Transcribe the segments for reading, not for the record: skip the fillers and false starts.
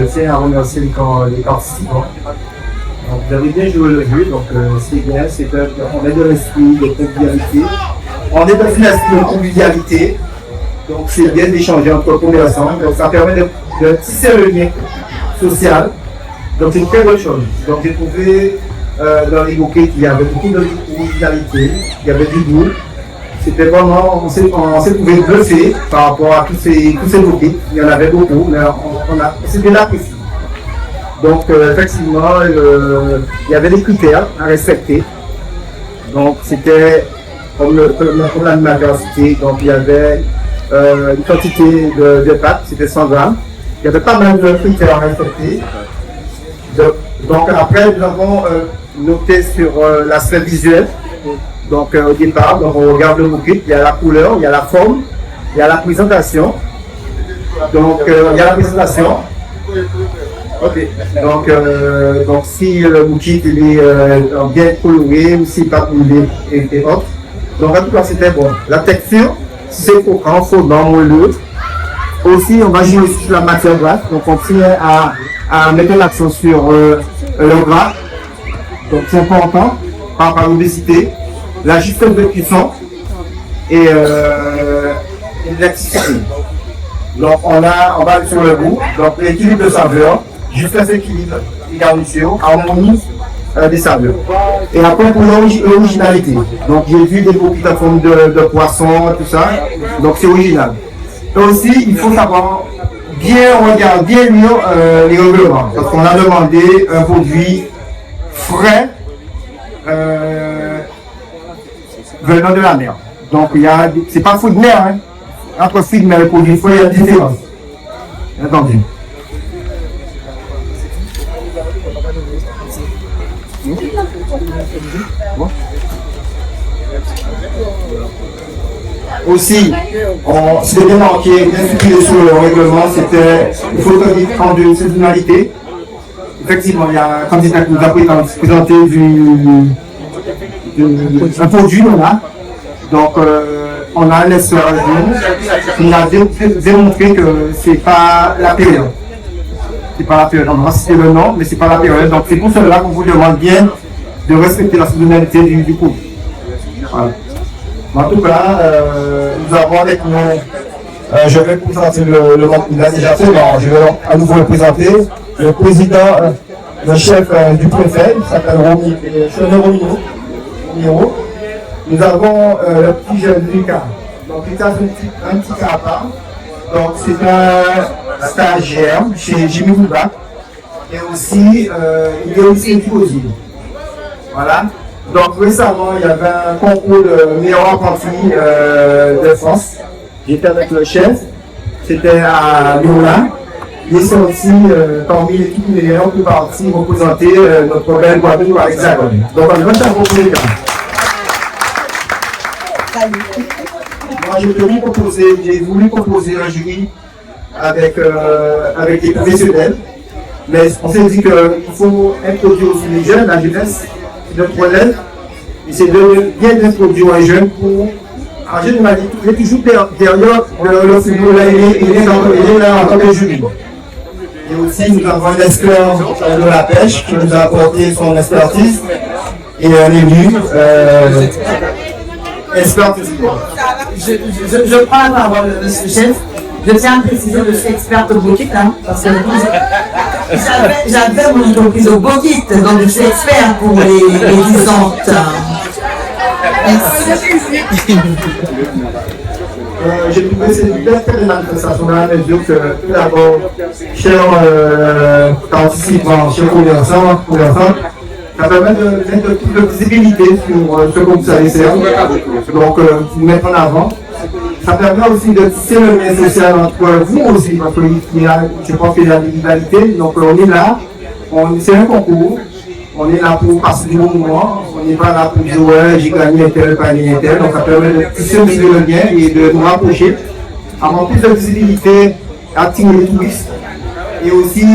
je tiens à remercier les participants. Donc, vous avez bien joué le jeu, donc c'est bien, on est dans l'esprit de convivialité. On est dans une esprit de convivialité, donc c'est bien d'échanger entre commerçants, donc ça permet de tisser le lien social. Donc c'est une très bonne chose. Donc j'ai trouvé dans les bouquets qu'il y avait beaucoup de convivialité, il y avait du goût. C'était vraiment, on s'est trouvé bluffé par rapport à tous ces bouquets. Il y en avait beaucoup, mais c'était l'apprécié. Donc effectivement, il y avait des critères à respecter. Donc c'était comme l'animateur cité, donc il y avait une quantité de pâtes, c'était 100 grammes. Il y avait pas mal de critères à respecter. Donc après, nous avons noté sur l'aspect visuel. Donc au départ, donc, on regarde le bouquet, il y a la couleur, il y a la forme, il y a la présentation. Donc il y a la présentation. Ok. Donc si le bouquet est bien coloré, ou si pas brûlé et autres. Donc en tout cas c'était bon. La texture, si c'est croquant, fondant, moelleux. Aussi on va jouer sur la matière grasse. Donc on tient à mettre l'accent sur le gras. Donc c'est important par rapport à l'obésité. La justesse de cuisson et l'activité. Donc on va sur le goût, donc l'équilibre de saveur, justesse équilibre des garnitures, harmonie des saveurs. Et après pour l'originalité, donc j'ai vu des bouquets en forme de poisson, tout ça, donc c'est original. Et aussi il faut savoir bien regarder, bien lire les règlements, parce qu'on a demandé un produit frais, venant de la mer. Donc c'est pas fruit de mer, hein. Entre fruit de mer et produit frais, il y a une différence. Entendu. Aussi, c'était bien marqué, bien stipulé sur le règlement, c'était il faut prendre une saisonnalité. Effectivement, il y a un candidat qui nous a présenté un produit là. Donc on a un expert qui a démontré que c'est pas la période. C'est pas la période. On va citer le nom, mais c'est pas la période. Donc c'est pour cela qu'on vous demande bien de respecter la saisonnalité du produit. Voilà. En tout cas, nous avons avec nous, je vais présenter le membre, il a déjà fait, je vais à nouveau le présenter, le président, le chef du préfet, il s'appelle Romino. Nous avons le petit jeune Lucas. Donc Lucas, c'est un petit cas à part. Donc c'est un stagiaire chez Jimmy Bouba. Et aussi, il est aussi exposé. Voilà. Donc récemment, il y avait un concours de meilleur apprenti de France. J'étais avec le chef. C'était à Lyola. Il est sorti parmi l'équipe meilleure qui est partie représenter notre belle Guadeloupe à Hexagone. Donc on va faire pour les gars. Moi j'ai voulu proposer un jury avec des professionnels, mais on s'est dit qu'il faut introduire aussi les jeunes, la jeunesse, c'est notre relève, et c'est de bien introduire un jeune pour. En général, il est toujours derrière le football, il est là en tant que jury. Et aussi, nous avons un expert de la pêche qui nous a apporté son expertise et un élu. Je prends la parole, monsieur le chef. Je tiens à préciser que je suis experte au Bokit, hein, parce que j'avais mon entreprise au Bokit, donc je suis expert pour les lisantes. Merci. J'ai trouvé que c'est une belle manifestation à la mesure que tout d'abord, chers participants, chers commerçants, ça permet de mettre toute la visibilité sur ce que vous allez faire, donc vous mettre en avant. Ça permet aussi de tisser le lien social entre vous aussi, parce que je pense qu'il y a une rivalité, donc on est là, c'est un concours, on est là pour passer du bon moment, on n'est pas là pour dire ouais, j'ai gagné un tel, panier un tel, donc ça permet de tisser le lien et de nous rapprocher, avoir plus de visibilité, attirer les touristes et aussi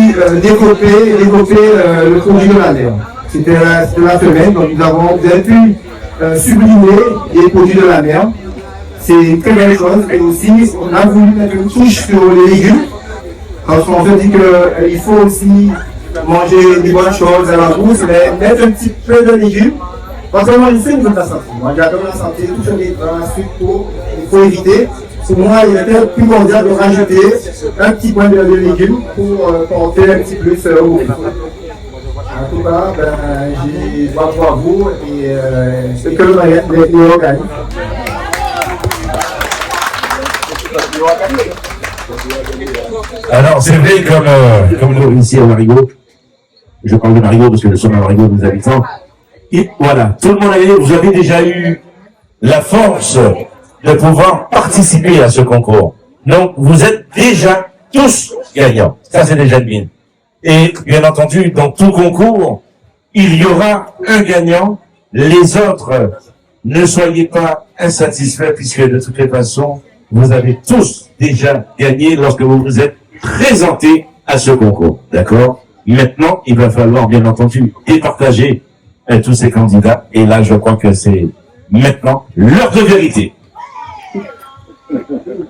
développer le produit de la mer. C'était la semaine, donc nous avons bien pu sublimer les produits de la mer. C'est une très belle chose. Et aussi, on a voulu mettre une touche sur les légumes. Parce qu'on se dit qu'il faut aussi manger des bonnes choses à la bourse, mais mettre un petit peu de légumes. Parce que moi, je sais que je veux la santé. Moi, j'adore la santé, tout ce qui est dans la suite, il faut éviter. Pour moi, il était primordial de rajouter un petit point de légumes pour porter un petit plus au prix. En tout cas, j'ai bravo à vous et c'est que le meilleur gagne. Alors, c'est vrai, comme nous ici à Marigot, je parle de Marigot parce que nous sommes à Marigot, des habitants. Et voilà, tout le monde vous avez déjà eu la force de pouvoir participer à ce concours. Donc, vous êtes déjà tous gagnants. Ça, c'est déjà bien. Et bien entendu, dans tout concours, il y aura un gagnant. Les autres, ne soyez pas insatisfaits puisque de toutes les façons, vous avez tous déjà gagné lorsque vous vous êtes présentés à ce concours. D'accord? Maintenant, il va falloir bien entendu départager tous ces candidats. Et là, je crois que c'est maintenant l'heure de vérité.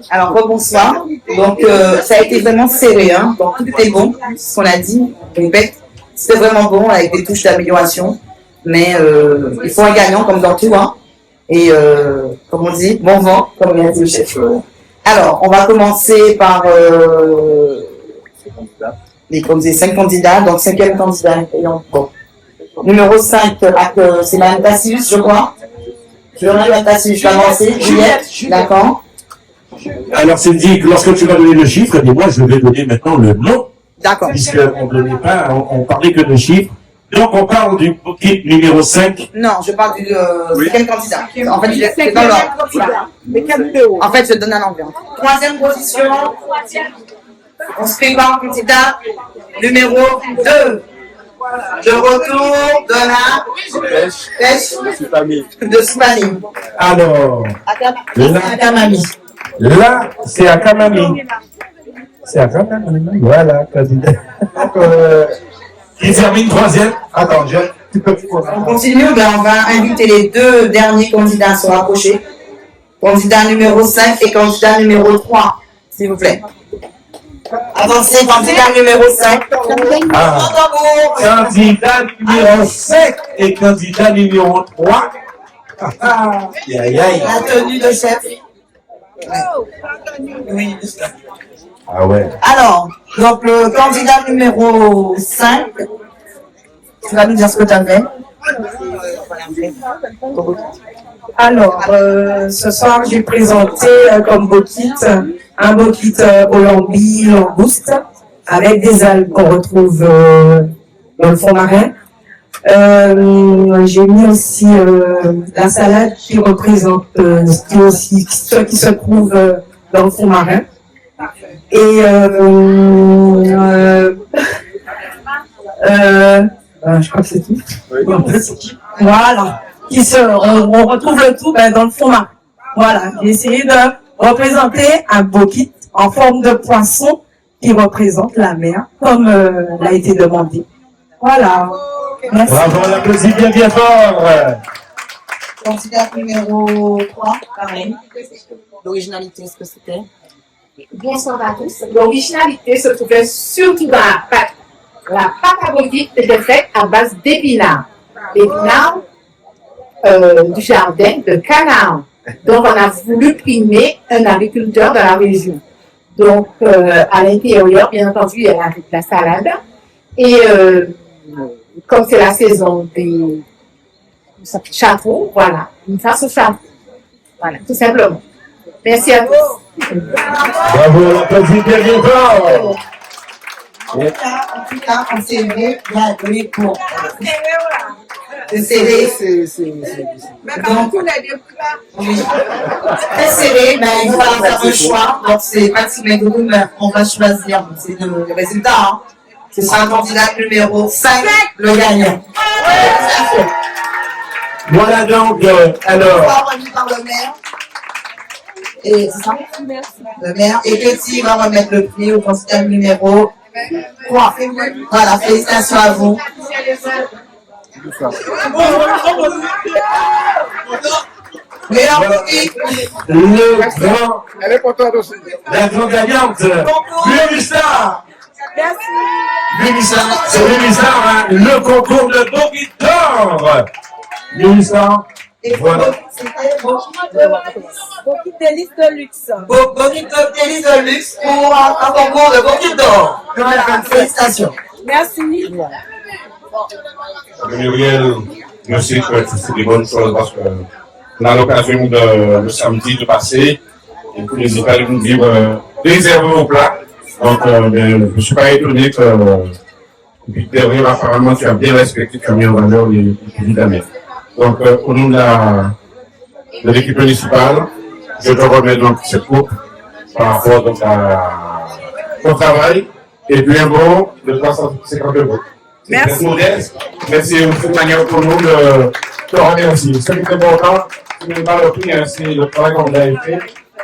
Alors, bonsoir. Donc, ça a été vraiment serré, hein. Donc, tout était bon, ce qu'on a dit. C'était vraiment bon avec des touches d'amélioration. Mais il faut un gagnant comme dans tout, hein. Et comme on dit, bon vent, comme l'a dit le chef. Alors, on va commencer par les 5 candidats. Donc, 5e candidat. Bon. Numéro 5, c'est Mme Tassius, je crois. Mme Tassius, je vais avancer. Juliette, d'accord. Alors, Cindy, lorsque tu vas donner le chiffre, et moi, je vais donner maintenant le nom. D'accord. Puisqu'on ne donnait pas, on parlait que de chiffres. Donc, on parle du kit numéro 5. Non, je parle du 5e candidat. En fait, c'est dans l'ordre. Voilà. En fait, je donne un envers. 3e position. On se prépare, candidat numéro 2. Le retour de la pêche de Soupani. Alors, là, c'est à Kamami. C'est à Kamami. Voilà, candidat. Qui termine 3e. Attends, on continue, on va inviter les 2 derniers candidats à se rapprocher. Candidat numéro 5 et candidat numéro 3, s'il vous plaît. Avancez, candidat numéro 5. Candidat numéro 5 et candidat numéro 3. La tenue de chef. Oui. Ah ouais. Alors, donc le candidat numéro 5, tu vas nous dire ce que tu as fait. Alors, ce soir, j'ai présenté comme bokit un bokit au lambi, langouste, avec des algues qu'on retrouve dans le fond marin. J'ai mis aussi la salade qui représente ce qui se trouve dans le fond marin. Et je crois que c'est tout. Voilà. On retrouve le tout dans le fond marin. Voilà. J'ai essayé de représenter un bokit en forme de poisson qui représente la mer, comme l'a été demandé. Voilà. Merci. Bravo, on l'applaudit bien fort. Candidat numéro 3, pareil. L'originalité, est-ce que c'était? Bonsoir à tous. L'originalité se trouvait surtout dans la pâte. La pâte à bokit était faite à base d'épinards. Épinards du jardin de Canaan. Donc, on a voulu primer un agriculteur de la région. Donc, à l'intérieur, bien entendu, il y a la salade. Et comme c'est la saison des chapeaux, voilà, une farce au chapeau. Voilà, tout simplement. Merci à tous. Bravo, on l'applaudit bien fort. En tout cas, on s'est vu, il y a donné pour. C'est serré. Donc, oui. Très serré, mais il va faire un choix. Donc, c'est pas si mais on va choisir. C'est le résultat. Hein. Ce sera un candidat numéro 5, le gagnant. Voilà donc, alors. Remis par le maire. Et c'est ça? Le maire. Et Petit va remettre le prix au candidat numéro 3. Voilà, félicitations à vous. Le grand, la grande gagnante, le Mustard. Mélissa, c'est Mélissa, hein, le concours de Bokit d'or. Mélissa, Et voilà. c'était Bokit délice de luxe. Bokit Délice de luxe pour un concours de Bokit d'or. Voilà, félicitations. Merci. Muriel, je sais que tu fais des bonnes choses parce que on a l'occasion de le samedi de passer et que les Italiens nous disent réserver au plat. Donc, je ne suis pas étonné que depuis derrière, apparemment, tu as bien respecté, tu as mis en valeur les vitamines. Donc, au nom de l'équipe municipale, je te remets donc cette coupe par rapport donc, à ton travail et puis un bon de 350 euros. Merci. Modeste. Merci aussi de manière pour nous de te remercier. Ce qui est important, ce n'est pas le prix, c'est le travail qu'on a fait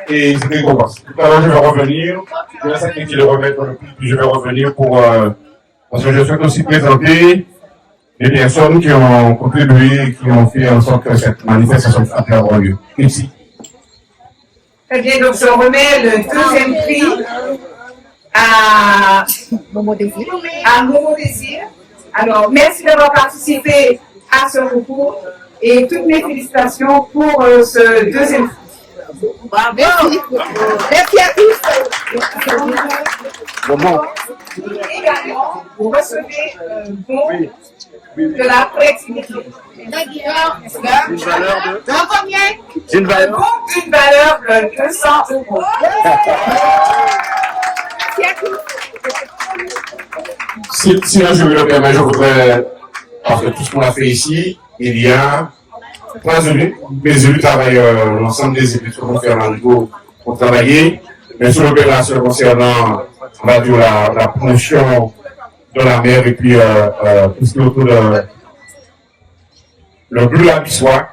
et c'est une récompense. Tout à l'heure, je vais revenir. Je vais essayer de le remettre le prix, puis je vais revenir pour. Parce que je souhaite aussi présenter les personnes qui ont contribué, qui ont fait en sorte que cette manifestation puisse avoir lieu. Merci. Très bien, donc je remets le deuxième prix à Momo Désir. Alors, merci d'avoir participé à ce concours et toutes mes félicitations pour ce deuxième prix. Bravo! Merci à tous! Également, vous recevez un bon de la collectivité. Une valeur de combien? Une valeur de 200 euros. Si là, je me le permets, je voudrais, parce que tout ce qu'on a fait ici, il y a 3 élus. Les élus travaillent, l'ensemble des élus sur le niveau pour travailler, mais sur l'opération concernant, on va dire, la promotion de la mer et puis tout ce qui est autour de le bleu la soie,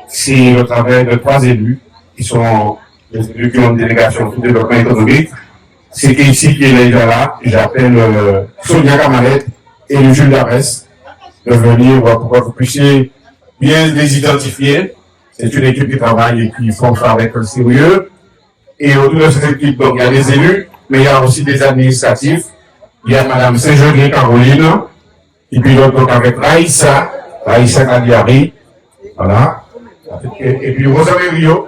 c'est le travail de 3 élus qui sont les élus qui ont une délégation de développement économique. C'est ici qui est déjà là, j'appelle Sonia Kamalet et le Jules Darès de venir pour que vous puissiez bien les identifier. C'est une équipe qui travaille et qui font ça avec le sérieux. Et autour de cette équipe, donc, il y a des élus, mais il y a aussi des administratifs. Il y a Madame Saint-Georges Caroline, qui pilote donc avec Raïssa Kadiari, voilà. Et puis Rosamé Rio,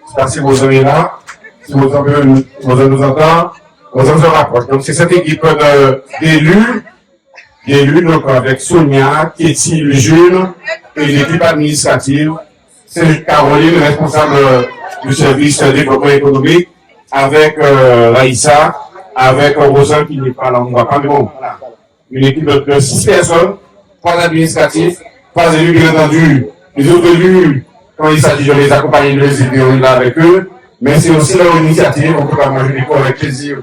je sais pas si vous avez là, si vous nous entendre, vous se rapproche. Donc c'est cette équipe d'élus, donc avec Sonia, Kéti, Jules, et l'équipe administrative, c'est Caroline, responsable du service développement économique, avec Raïssa, avec Rosa qui n'est pas là, on ne voit pas, mais bon, voilà. Une équipe de 6 personnes, 3 administratifs, 3 élus, bien entendu. Les autres élus, quand il s'agit de les accompagner, de les aider, on est là avec eux. Mais c'est aussi leur initiative, en tout cas, moi je découvre avec plaisir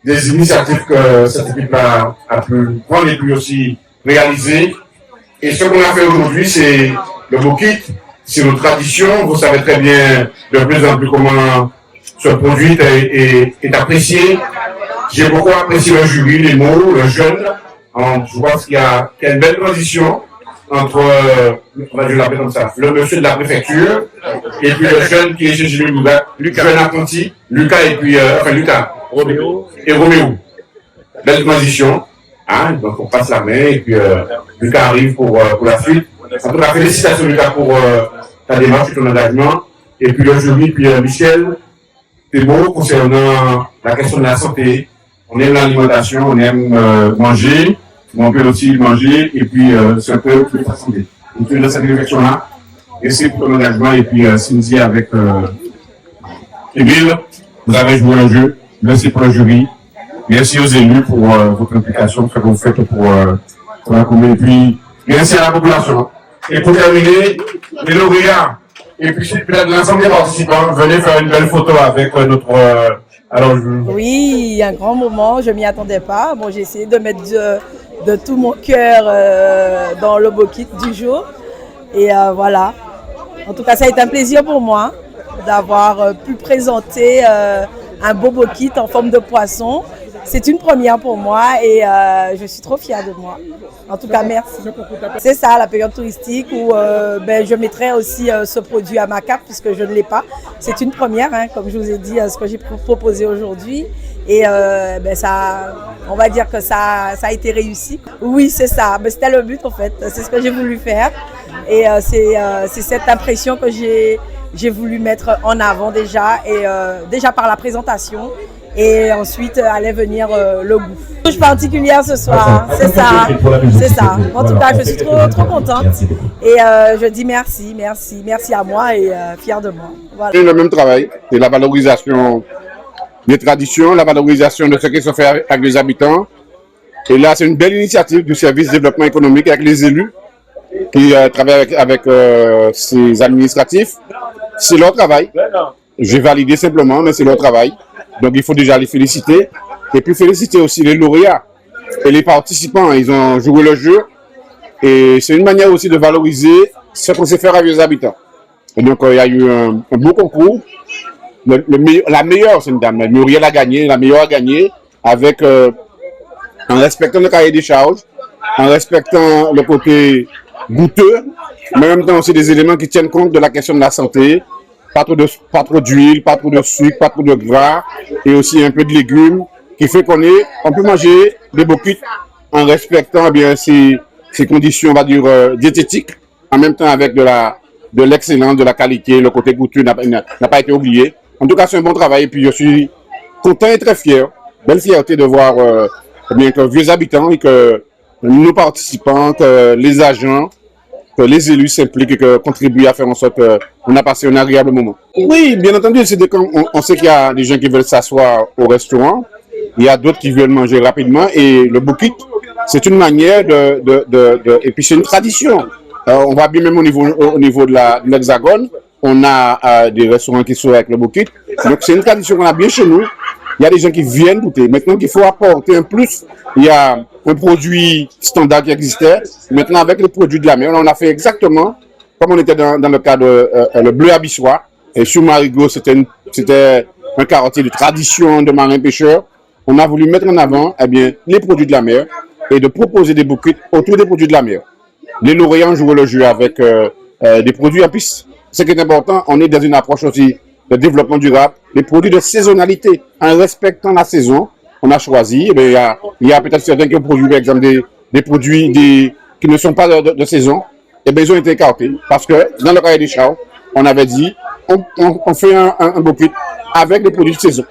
des initiatives que cette équipe-là a pu prendre et puis aussi réaliser. Et ce qu'on a fait aujourd'hui, c'est le Bokit, c'est nos traditions. Vous savez très bien de plus en plus comment ce produit est apprécié. J'ai beaucoup apprécié le jury, les mots, le jeune. Je pense qu'il y a une belle transition entre, on va dire l'appeler comme ça, le monsieur de la préfecture, et puis le jeune qui est chez Lucas, jeune apprenti, Lucas et puis, Roméo. Belle transition, hein, donc on passe la main, et puis, Lucas arrive pour la suite. En tout cas, félicitations Lucas pour ta démarche et ton engagement. Et puis le jury, puis Michel, c'est beau concernant la question de la santé. On aime l'alimentation, on aime manger, mais on peut aussi manger, et puis c'est un peu plus facile. Donc, de cette réflexion-là, merci pour ton engagement, et puis Cindy avec Emile, vous avez joué un jeu, merci pour le jury, merci aux élus pour votre implication, ce que vous faites pour la commune, et puis merci à la population. Et pour terminer, les lauréats, et puis peut-être l'ensemble des participants, venez faire une belle photo avec notre... Oui, un grand moment, je m'y attendais pas. Bon, j'ai essayé de mettre de tout mon cœur dans le Bokit du jour. Et voilà. En tout cas, ça a été un plaisir pour moi d'avoir pu présenter un beau Bokit en forme de poisson. C'est une première pour moi et je suis trop fière de moi. En tout cas, merci. C'est ça, la période touristique où je mettrai aussi ce produit à ma carte puisque je ne l'ai pas. C'est une première, hein, comme je vous ai dit, ce que j'ai proposé aujourd'hui. Et ben ça, on va dire que ça a été réussi. Oui, c'est ça. Ben, c'était le but en fait. C'est ce que j'ai voulu faire. Et c'est cette impression que j'ai voulu mettre en avant déjà, et déjà par la présentation. Et ensuite allait venir le goût. Touche particulière ce soir, hein, c'est ça, c'est ça. En tout cas, je suis trop contente et je dis merci à moi et fière de moi. Voilà. C'est le même travail, c'est la valorisation des traditions, la valorisation de ce qui se fait avec les habitants. Et là, c'est une belle initiative du service développement économique avec les élus qui travaillent avec ces administratifs. C'est leur travail. J'ai validé simplement, mais c'est leur travail. Donc, il faut déjà les féliciter. Et puis, féliciter aussi les lauréats et les participants. Ils ont joué le jeu. Et c'est une manière aussi de valoriser ce qu'on sait faire avec les habitants. Et donc, il y a eu un beau concours. La meilleure, c'est une dame. Muriel a gagné, la meilleure a gagné avec, en respectant le cahier des charges, en respectant le côté goûteux, mais en même temps aussi des éléments qui tiennent compte de la question de la santé. Pas trop d'huile, pas trop de sucre, pas trop de gras, et aussi un peu de légumes, qui fait on peut manger des bokits en respectant eh bien ces conditions, on va dire, diététiques, en même temps avec de l'excellence, de la qualité, le côté goûteux n'a pas été oublié. En tout cas, c'est un bon travail, et puis je suis content et très fier, belle fierté de voir eh bien, que vieux habitants et que nos participants, que les agents, que les élus s'impliquent et que contribuent à faire en sorte qu'on a passé un agréable moment. Oui, bien entendu, on sait qu'il y a des gens qui veulent s'asseoir au restaurant, il y a d'autres qui veulent manger rapidement, et le bokit, c'est une manière et puis c'est une tradition. On voit bien même au niveau de l'Hexagone, on a des restaurants qui sont avec le bokit, donc c'est une tradition qu'on a bien chez nous. Il y a des gens qui viennent goûter. Maintenant qu'il faut apporter un plus, il y a un produit standard qui existait. Maintenant, avec le produit de la mer, on a fait exactement comme on était dans le cas de le bleu abyssois. Et sur Marigot, c'était un quartier de tradition de marins-pêcheurs. On a voulu mettre en avant eh bien, les produits de la mer et de proposer des bouquets autour des produits de la mer. Les lauréats jouent le jeu avec des produits en piste. Ce qui est important, on est dans une approche aussi de développement durable, les produits de saisonnalité, en respectant la saison. On a choisi, il y a peut-être certains qui ont produit, par exemple, des produits qui ne sont pas de saison, et bien ils ont été écartés, parce que dans le cahier des charges, on avait dit, on fait un bouquet avec des produits de saison.